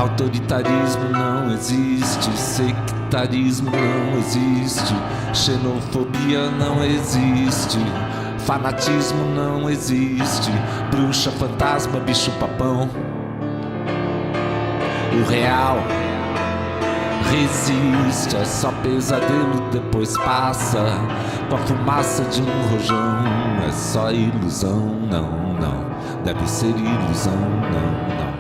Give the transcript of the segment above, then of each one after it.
Autoritarismo não existe, sectarismo não existe, xenofobia não existe, fanatismo não existe, bruxa, fantasma, bicho papão. O real resiste, é só pesadelo, depois passa com a fumaça de um rojão. É só ilusão, não, não, deve ser ilusão, não, não.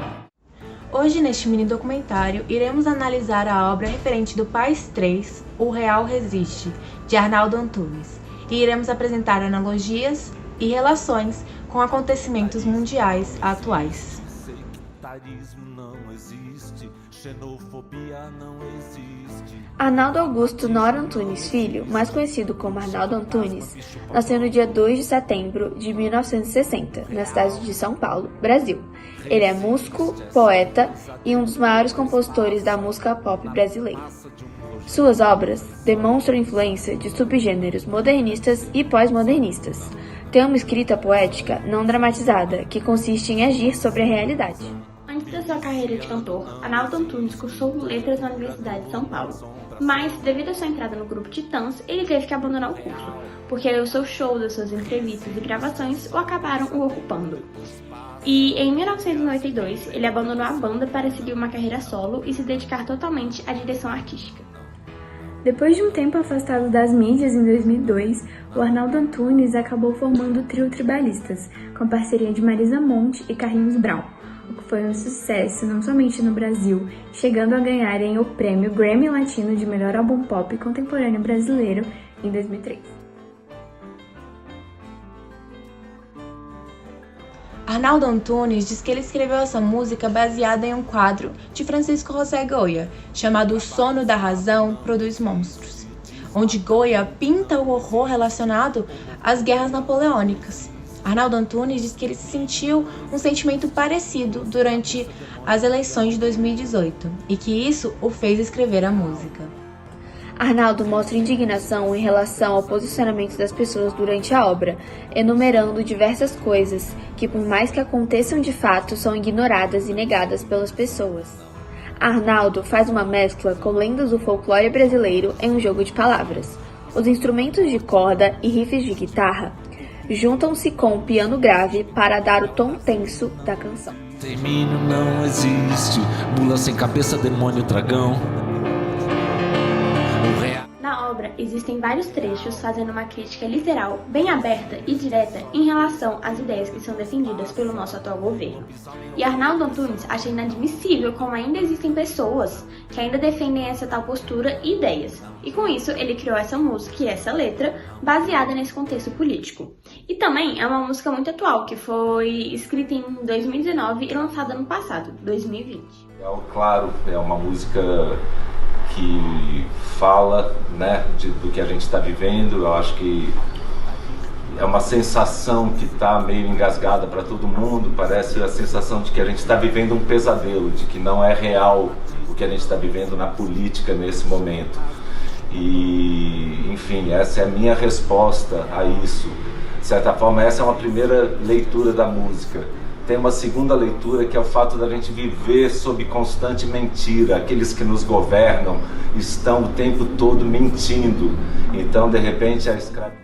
Hoje, neste mini documentário, iremos analisar a obra referente do País 3, O Real Resiste, de Arnaldo Antunes, e iremos apresentar analogias e relações com acontecimentos mundiais atuais. Sectarismo não existe, xenofobia não existe. Arnaldo Augusto Nora Antunes Filho, mais conhecido como Arnaldo Antunes, nasceu no dia 2 de setembro de 1960, na cidade de São Paulo, Brasil. Ele é músico, poeta e um dos maiores compositores da música pop brasileira. Suas obras demonstram influência de subgêneros modernistas e pós-modernistas. Tem uma escrita poética não dramatizada, que consiste em agir sobre a realidade. Antes da sua carreira de cantor, Arnaldo Antunes cursou letras na Universidade de São Paulo. Mas, devido à sua entrada no grupo Titãs, ele teve que abandonar o curso, porque o seu show, as suas entrevistas e gravações o acabaram o ocupando. E, em 1992, ele abandonou a banda para seguir uma carreira solo e se dedicar totalmente à direção artística. Depois de um tempo afastado das mídias em 2002, o Arnaldo Antunes acabou formando o trio Tribalistas, com parceria de Marisa Monte e Carlinhos Brown, o que foi um sucesso não somente no Brasil, chegando a ganharem o prêmio Grammy Latino de Melhor Álbum Pop Contemporâneo Brasileiro em 2003. Arnaldo Antunes diz que ele escreveu essa música baseada em um quadro de Francisco José Goya, chamado O Sono da Razão Produz Monstros, onde Goya pinta o horror relacionado às guerras napoleônicas. Arnaldo Antunes diz que ele sentiu um sentimento parecido durante as eleições de 2018 e que isso o fez escrever a música. Arnaldo mostra indignação em relação ao posicionamento das pessoas durante a obra, enumerando diversas coisas que, por mais que aconteçam de fato, são ignoradas e negadas pelas pessoas. Arnaldo faz uma mescla com lendas do folclore brasileiro em um jogo de palavras. Os instrumentos de corda e riffs de guitarra juntam-se com o piano grave para dar o tom tenso da canção. Termínio não existe, mula sem cabeça, demônio, dragão. Na obra, existem vários trechos fazendo uma crítica literal, bem aberta e direta em relação às ideias que são defendidas pelo nosso atual governo. E Arnaldo Antunes acha inadmissível como ainda existem pessoas que ainda defendem essa tal postura e ideias. E com isso, ele criou essa música e essa letra baseada nesse contexto político. E também é uma música muito atual, que foi escrita em 2019 e lançada no passado, 2020. Claro, é uma música que fala, né, do que a gente está vivendo. Eu acho que é uma sensação que está meio engasgada para todo mundo. Parece a sensação de que a gente está vivendo um pesadelo, de que não é real o que a gente está vivendo na política nesse momento. E, enfim, essa é a minha resposta a isso. De certa forma, essa é uma primeira leitura da música. Tem uma segunda leitura, que é o fato da gente viver sob constante mentira. Aqueles que nos governam estão o tempo todo mentindo. Então, de repente, a escravidão...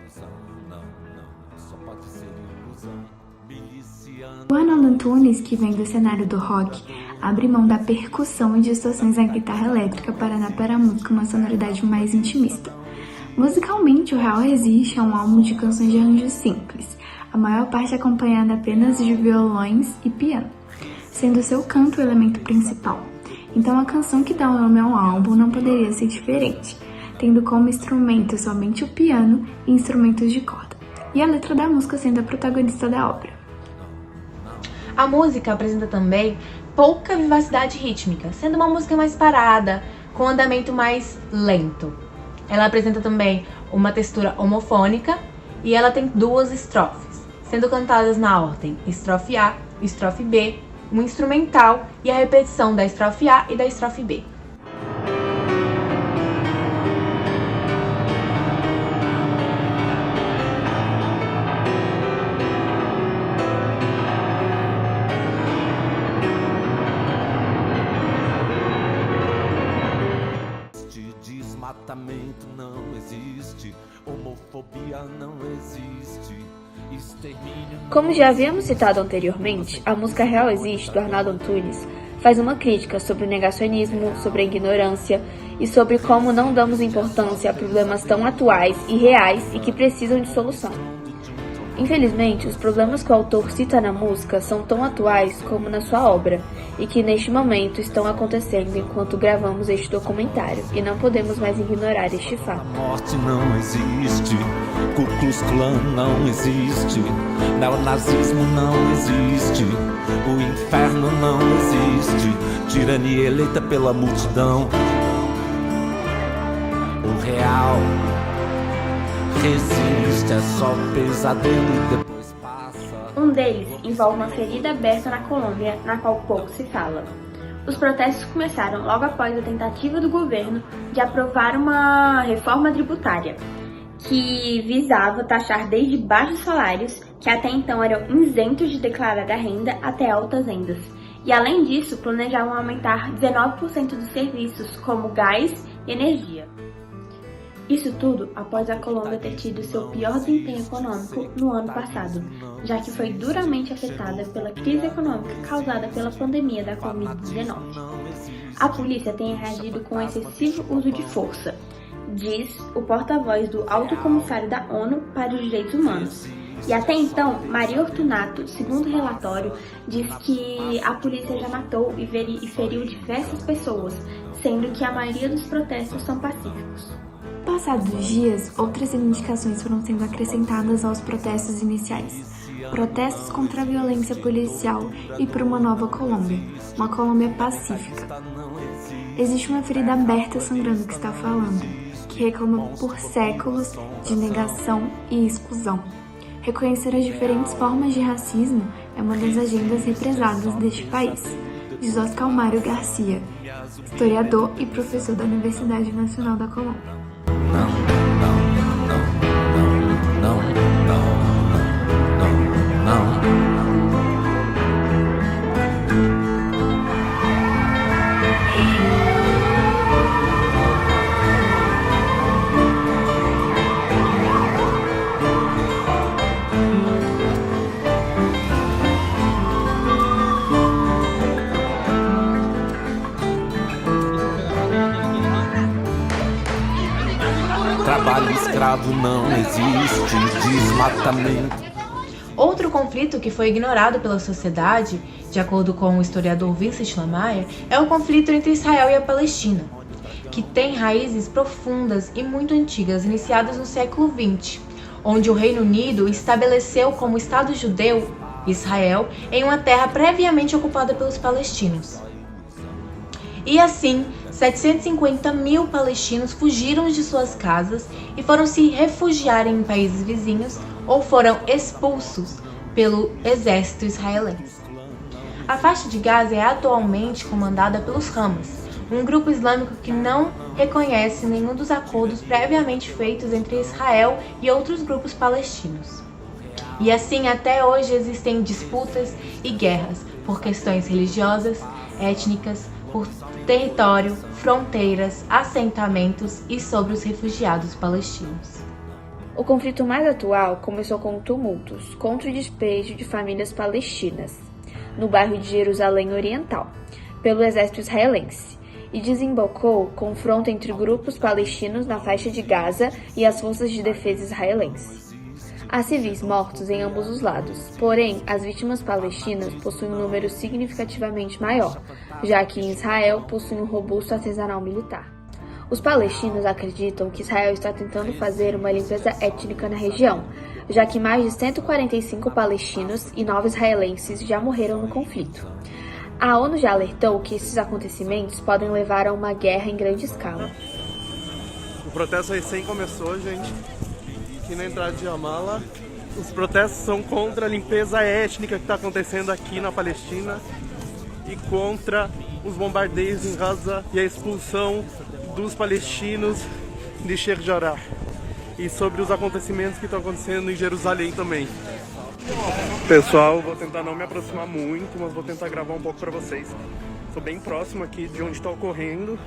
O Arnaldo Antunes, que vem do cenário do rock, abre mão da percussão e distorções na guitarra elétrica para dar para a música uma sonoridade mais intimista. Musicalmente, O Real Resiste é um álbum de canções de arranjos simples, a maior parte acompanhada apenas de violões e piano, sendo seu canto o elemento principal. Então a canção que dá o nome ao álbum não poderia ser diferente, tendo como instrumento somente o piano e instrumentos de corda, e a letra da música sendo a protagonista da obra. A música apresenta também pouca vivacidade rítmica, sendo uma música mais parada, com andamento mais lento. Ela apresenta também uma textura homofônica e ela tem duas estrofes, sendo cantadas na ordem estrofe A, estrofe B, um instrumental e a repetição da estrofe A e da estrofe B. Desmatamento não existe, homofobia não existe, extermínio. Como já havíamos citado anteriormente, a música Real Existe, do Arnaldo Antunes, faz uma crítica sobre o negacionismo, sobre a ignorância e sobre como não damos importância a problemas tão atuais e reais e que precisam de solução. Infelizmente, os problemas que o autor cita na música são tão atuais como na sua obra e que neste momento estão acontecendo enquanto gravamos este documentário e não podemos mais ignorar este fato. A morte não existe, Ku Klux Klan não existe, neonazismo não existe, o inferno não existe, tirania eleita pela multidão. O real resiste, é só pesadelo e depois passa. Um deles envolve uma ferida aberta na Colômbia, na qual pouco se fala. Os protestos começaram logo após a tentativa do governo de aprovar uma reforma tributária, que visava taxar desde baixos salários, que até então eram isentos de declarar a renda, até altas rendas. E além disso, planejavam aumentar 19% dos serviços, como gás e energia. Isso tudo após a Colômbia ter tido seu pior desempenho econômico no ano passado, já que foi duramente afetada pela crise econômica causada pela pandemia da Covid-19. A polícia tem reagido com excessivo uso de força, diz o porta-voz do Alto Comissário da ONU para os Direitos Humanos. E até então, Maria Ortunato, segundo o relatório, diz que a polícia já matou e feriu diversas pessoas, sendo que a maioria dos protestos são pacíficos. Passados os dias, outras reivindicações foram sendo acrescentadas aos protestos iniciais. Protestos contra a violência policial e por uma nova Colômbia, uma Colômbia pacífica. Existe uma ferida aberta sangrando que está falando, que reclama por séculos de negação e exclusão. Reconhecer as diferentes formas de racismo é uma das agendas represadas deste país, diz Oscar Mário Garcia, historiador e professor da Universidade Nacional da Colômbia. Trabalho escravo não existe, desmatamento. Outro conflito que foi ignorado pela sociedade, de acordo com o historiador Vincent Lamaia, é o conflito entre Israel e a Palestina, que tem raízes profundas e muito antigas, iniciadas no século XX, onde o Reino Unido estabeleceu como Estado judeu Israel em uma terra previamente ocupada pelos palestinos. E assim, 750 mil palestinos fugiram de suas casas e foram se refugiar em países vizinhos ou foram expulsos pelo exército israelense. A faixa de Gaza é atualmente comandada pelos Hamas, um grupo islâmico que não reconhece nenhum dos acordos previamente feitos entre Israel e outros grupos palestinos. E assim, até hoje existem disputas e guerras por questões religiosas, étnicas, por território, fronteiras, assentamentos e sobre os refugiados palestinos. O conflito mais atual começou com tumultos contra o despejo de famílias palestinas, no bairro de Jerusalém Oriental, pelo exército israelense, e desembocou confronto entre grupos palestinos na faixa de Gaza e as forças de defesa israelenses. Há civis mortos em ambos os lados, porém, as vítimas palestinas possuem um número significativamente maior, já que em Israel possuem um robusto arsenal militar. Os palestinos acreditam que Israel está tentando fazer uma limpeza étnica na região, já que mais de 145 palestinos e 9 israelenses já morreram no conflito. A ONU já alertou que esses acontecimentos podem levar a uma guerra em grande escala. O protesto recém começou, gente. Aqui na entrada de Ramallah, os protestos são contra a limpeza étnica que está acontecendo aqui na Palestina e contra os bombardeios em Gaza e a expulsão dos palestinos de Sheikh Jarrah e sobre os acontecimentos que estão acontecendo em Jerusalém também. Pessoal, vou tentar não me aproximar muito, mas vou tentar gravar um pouco para vocês. Sou bem próximo aqui de onde está ocorrendo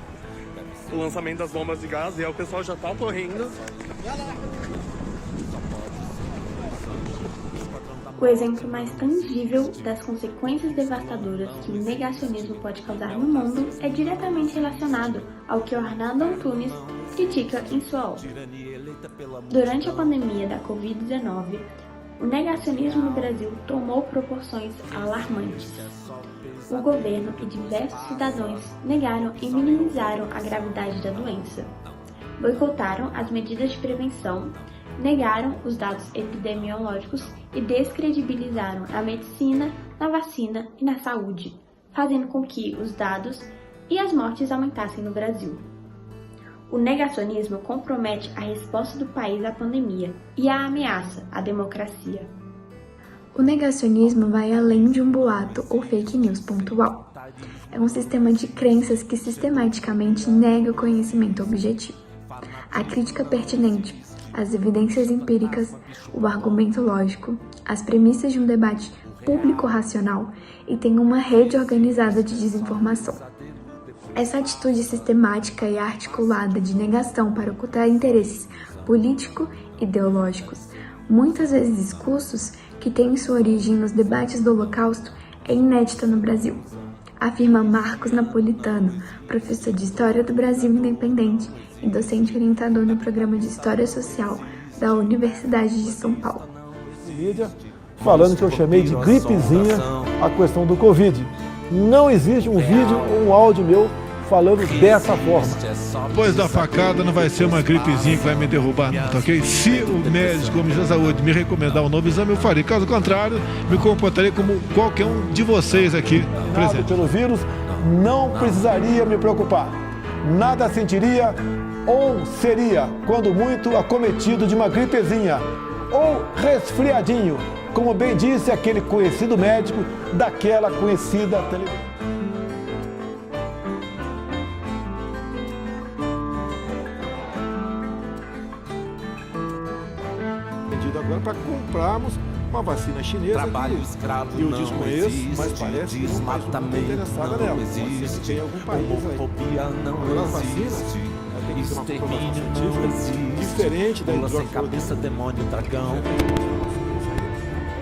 o lançamento das bombas de gás, e aí o pessoal já tá correndo. O exemplo mais tangível das consequências devastadoras que o negacionismo pode causar no mundo é diretamente relacionado ao que o Arnaldo Antunes critica em sua obra. Durante a pandemia da Covid-19, o negacionismo no Brasil tomou proporções alarmantes. O governo e diversos cidadãos negaram e minimizaram a gravidade da doença, boicotaram as medidas de prevenção, negaram os dados epidemiológicos e descredibilizaram a medicina, na vacina e na saúde, fazendo com que os dados e as mortes aumentassem no Brasil. O negacionismo compromete a resposta do país à pandemia e a ameaça à democracia. O negacionismo vai além de um boato ou fake news pontual. É um sistema de crenças que sistematicamente nega o conhecimento objetivo, a crítica pertinente, as evidências empíricas, o argumento lógico, as premissas de um debate público-racional e tem uma rede organizada de desinformação. Essa atitude sistemática e articulada de negação para ocultar interesses político-ideológicos, muitas vezes discursos que têm sua origem nos debates do Holocausto, é inédita no Brasil, afirma Marcos Napolitano, professor de História do Brasil Independente e docente orientador no programa de História Social da Universidade de São Paulo. Mídia falando que eu chamei de gripezinha a questão do Covid. Não existe um vídeo ou um áudio meu falando dessa forma. Depois da facada não vai ser uma gripezinha que vai me derrubar não, tá ok? Se o médico, o Ministério da Saúde, me recomendar um novo exame, eu farei. Caso contrário, me comportarei como qualquer um de vocês aqui presente. Pelo vírus, não precisaria me preocupar. Nada sentiria ou seria, quando muito, acometido de uma gripezinha ou resfriadinho, como bem disse aquele conhecido médico daquela conhecida televisão. Agora para comprarmos uma vacina chinesa Trabalho que escravo eu não desconheço, existe, mas parece que não está interessada nela. existe, Tem algum país aí. homofobia não Agora, as existe, vacinas, tem que ter uma comprovação extermínio científica não existe, diferente da pula sem hidroxicloroquina. cabeça, demônio, dragão.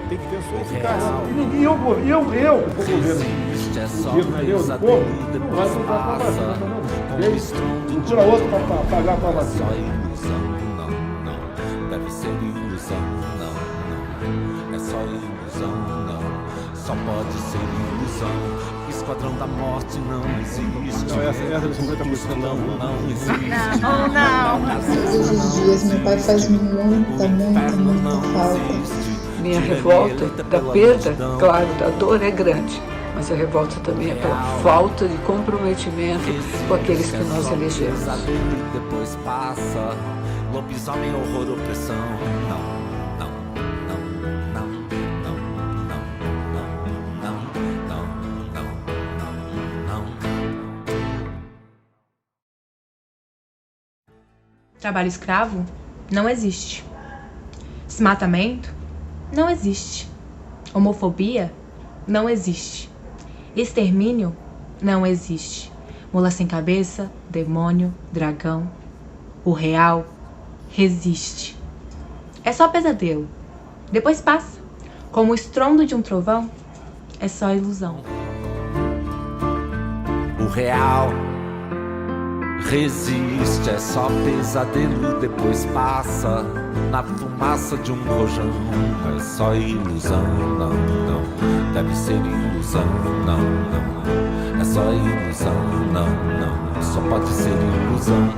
Tem que ter a sua O eficácia. real E eu, como governo, existe, é só governo meu, do pesadelo povo, e não vai depois comprar a passa, vacina, não. com o estrondo Não tira outro para pagar para a é vacina. só ilusão, não, deve ser ilusão, não, é só ilusão, não, só pode ser ilusão. Esquadrão da Morte não existe. Não, essa de 50% não existe. Todos os dias meu pai faz muita falta. Minha revolta da perda, claro, da dor é grande, mas a revolta também é pela falta de comprometimento com aqueles que nós elegemos. Depois passa, lobisomem, horror, opressão. Não. Trabalho escravo? Não existe. Desmatamento? Não existe. Homofobia? Não existe. Extermínio? Não existe. Mula sem cabeça, demônio, dragão. O real resiste. É só pesadelo. Depois passa. Como o estrondo de um trovão, é só ilusão. O real resiste, é só pesadelo, depois passa na fumaça de um rojão. É só ilusão, não, deve ser ilusão, não, é só ilusão, não, só pode ser ilusão.